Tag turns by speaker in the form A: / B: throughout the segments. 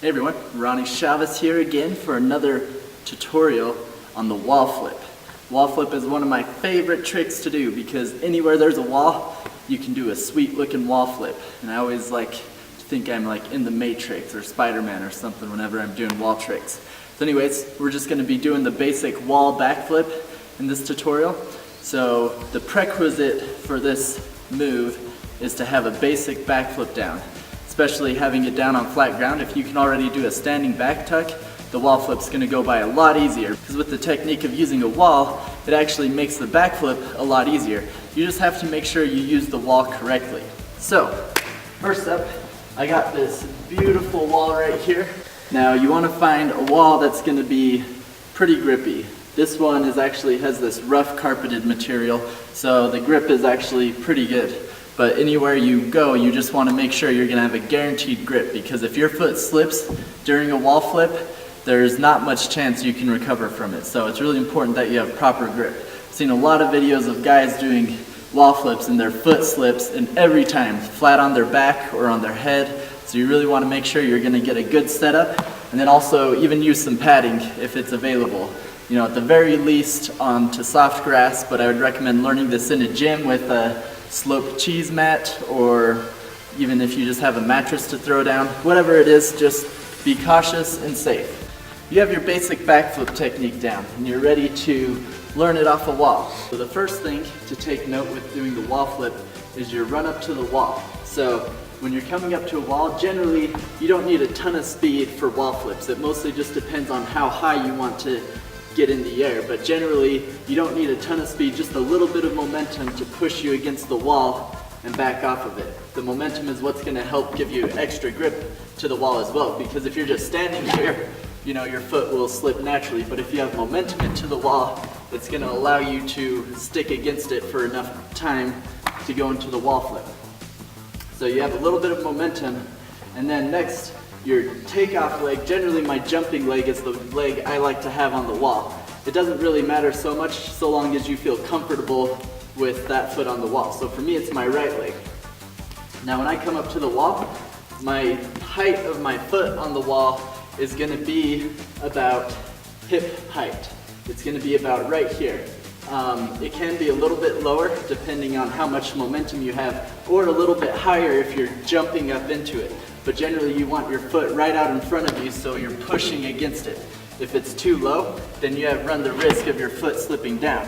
A: Hey everyone, Ronnie Chavez here again for another tutorial on the wall flip. Wall flip is one of my favorite tricks to do because anywhere there's a wall, you can do a sweet looking wall flip. And I always like to think I'm like in the Matrix or Spider-Man or something whenever I'm doing wall tricks. So anyways, we're just going to be doing the basic wall backflip in this tutorial. So the prerequisite for this move is to have a basic backflip down. Especially having it down on flat ground. If you can already do a standing back tuck, the wall flip's going to go by a lot easier. Because with the technique of using a wall, it actually makes the backflip a lot easier. You just have to make sure you use the wall correctly. So, first up, I got this beautiful wall right here. Now you want to find a wall that's going to be pretty grippy. This one has this rough carpeted material, so the grip is actually pretty good. But anywhere you go, you just want to make sure you're going to have a guaranteed grip, because if your foot slips during a wall flip, there's not much chance you can recover from it. So it's really important that you have proper grip. I've seen a lot of videos of guys doing wall flips and their foot slips, and every time flat on their back or on their head. So you really want to make sure you're going to get a good setup, and then also even use some padding if it's available. You know, at the very least onto soft grass, but I would recommend learning this in a gym with a sloped cheese mat, or even if you just have a mattress to throw down. Whatever it is, just be cautious and safe. You have your basic backflip technique down and you're ready to learn it off a wall. So the first thing to take note with doing the wall flip is your run up to the wall. So when you're coming up to a wall, generally you don't need a ton of speed for wall flips. It mostly just depends on how high you want to get in the air, but generally you don't need a ton of speed, just a little bit of momentum to push you against the wall and back off of it. The momentum is what's going to help give you extra grip to the wall as well, because if you're just standing here, you know, your foot will slip naturally, but if you have momentum into the wall, it's going to allow you to stick against it for enough time to go into the wall flip. So you have a little bit of momentum, and then next, your takeoff leg. Generally my jumping leg is the leg I like to have on the wall. It doesn't really matter so much so long as you feel comfortable with that foot on the wall. So for me it's my right leg. Now when I come up to the wall, my height of my foot on the wall is going to be about hip height. It's going to be about right here. It can be a little bit lower depending on how much momentum you have, or a little bit higher if you're jumping up into it. But generally you want your foot right out in front of you so you're pushing against it. If it's too low, then you run the risk of your foot slipping down.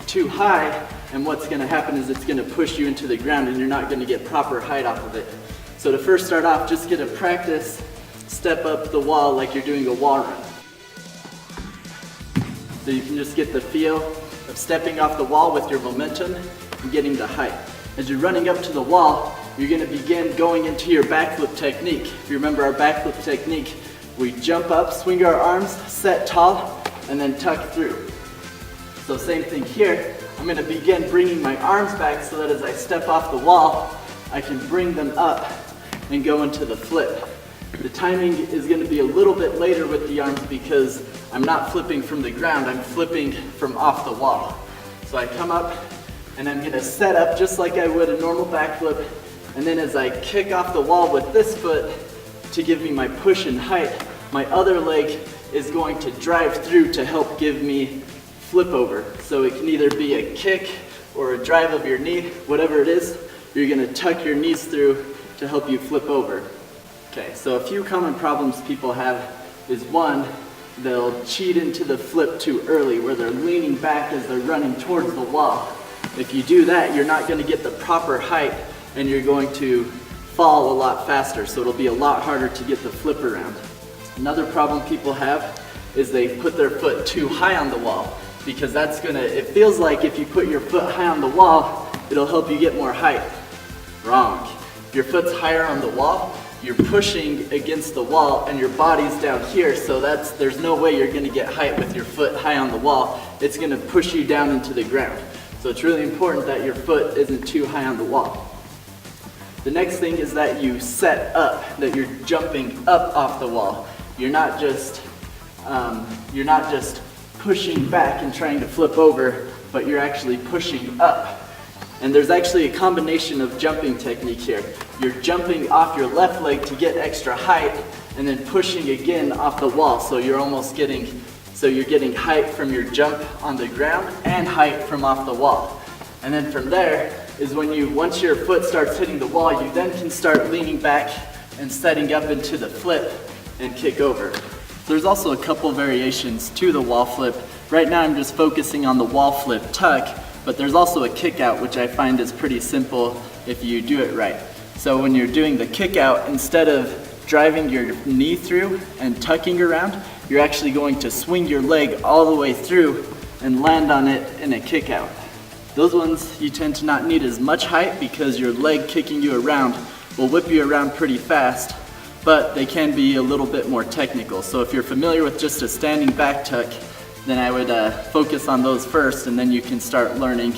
A: Too high, and what's going to happen is it's going to push you into the ground and you're not going to get proper height off of it. So to first start off, just get a practice step up the wall like you're doing a wall run. So you can just get the feel of stepping off the wall with your momentum and getting the height. As you're running up to the wall, you're going to begin going into your backflip technique. If you remember our backflip technique, we jump up, swing our arms, set tall, and then tuck through. So same thing here. I'm going to begin bringing my arms back so that as I step off the wall, I can bring them up and go into the flip. The timing is going to be a little bit later with the arms because I'm not flipping from the ground, I'm flipping from off the wall. So I come up and I'm going to set up just like I would a normal backflip, and then as I kick off the wall with this foot to give me my push and height, my other leg is going to drive through to help give me flip over. So it can either be a kick or a drive of your knee, whatever it is, you're going to tuck your knees through to help you flip over. Okay, so a few common problems people have is one, they'll cheat into the flip too early where they're leaning back as they're running towards the wall. If you do that, you're not going to get the proper height and you're going to fall a lot faster, so it'll be a lot harder to get the flip around. Another problem people have is they put their foot too high on the wall, because it feels like if you put your foot high on the wall, it'll help you get more height. Wrong. If your foot's higher on the wall, you're pushing against the wall and your body's down here, so there's no way you're going to get height with your foot high on the wall. It's going to push you down into the ground. So it's really important that your foot isn't too high on the wall. The next thing is that you set up, that you're jumping up off the wall. You're not just pushing back and trying to flip over, but you're actually pushing up. And there's actually a combination of jumping technique here. You're jumping off your left leg to get extra height, and then pushing again off the wall. So you're getting height from your jump on the ground and height from off the wall. And then from there is when once your foot starts hitting the wall, you then can start leaning back and setting up into the flip and kick over. There's also a couple variations to the wall flip. Right now I'm just focusing on the wall flip tuck, but there's also a kick out, which I find is pretty simple if you do it right. So when you're doing the kick out, instead of driving your knee through and tucking around, you're actually going to swing your leg all the way through and land on it in a kick out. Those ones you tend to not need as much height because your leg kicking you around will whip you around pretty fast, but they can be a little bit more technical. So if you're familiar with just a standing back tuck, then I would focus on those first, and then you can start learning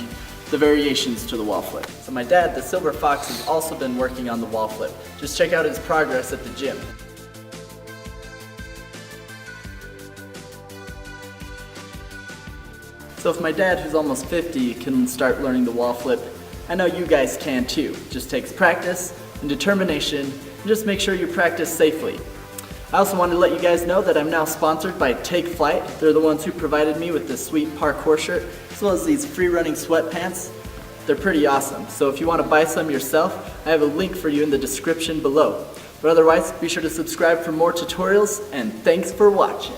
A: the variations to the wall flip. So my dad, the Silver Fox, has also been working on the wall flip. Just check out his progress at the gym. So if my dad, who's almost 50, can start learning the wall flip, I know you guys can too. It just takes practice and determination, and just make sure you practice safely. I also wanted to let you guys know that I'm now sponsored by Take Flight. They're the ones who provided me with this sweet parkour shirt, as well as these free running sweatpants. They're pretty awesome. So if you want to buy some yourself, I have a link for you in the description below. But otherwise, be sure to subscribe for more tutorials, and thanks for watching.